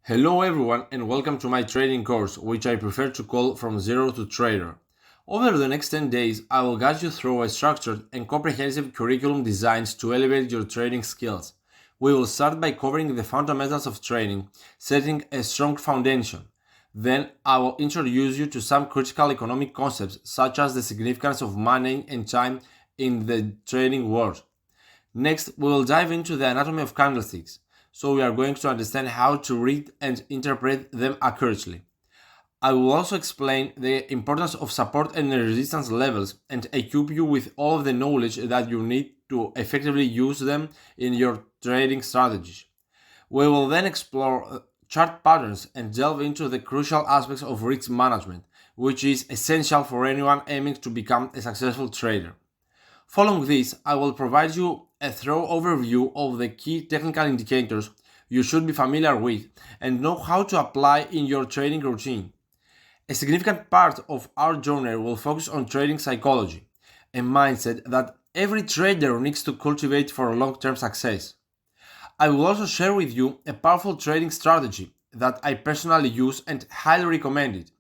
Hello everyone and welcome to my trading course, which I prefer to call From Zero to Trader. Over the next 10 days, I will guide you through a structured and comprehensive curriculum designed to elevate your trading skills. We will start by covering the fundamentals of trading, setting a strong foundation. Then I will introduce you to some critical economic concepts such as the significance of money and time in the trading world. Next, we will dive into the anatomy of candlesticks, so we are going to understand how to read and interpret them accurately. I will also explain the importance of support and resistance levels and equip you with all of the knowledge that you need to effectively use them in your trading strategies. We will then explore chart patterns and delve into the crucial aspects of risk management, which is essential for anyone aiming to become a successful trader. Following this, I will provide you a thorough overview of the key technical indicators you should be familiar with and know how to apply in your trading routine. A significant part of our journey will focus on trading psychology, a mindset that every trader needs to cultivate for long-term success. I will also share with you a powerful trading strategy that I personally use and highly recommend it.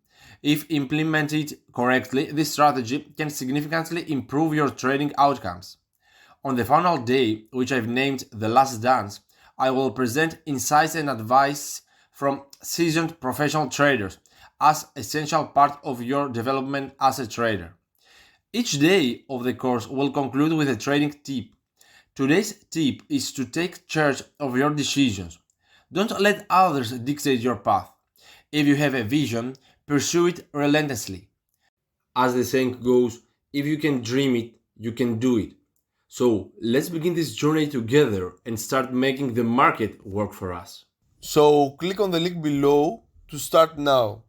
If implemented correctly, this strategy can significantly improve your trading outcomes. On the final day, which I've named The Last Dance, I will present insights and advice from seasoned professional traders as essential part of your development as a trader. Each day of the course will conclude with a trading tip. Today's tip is to take charge of your decisions. Don't let others dictate your path. If you have a vision, pursue it relentlessly. As the saying goes, if you can dream it, you can do it. So let's begin this journey together and start making the market work for us. So click on the link below to start now.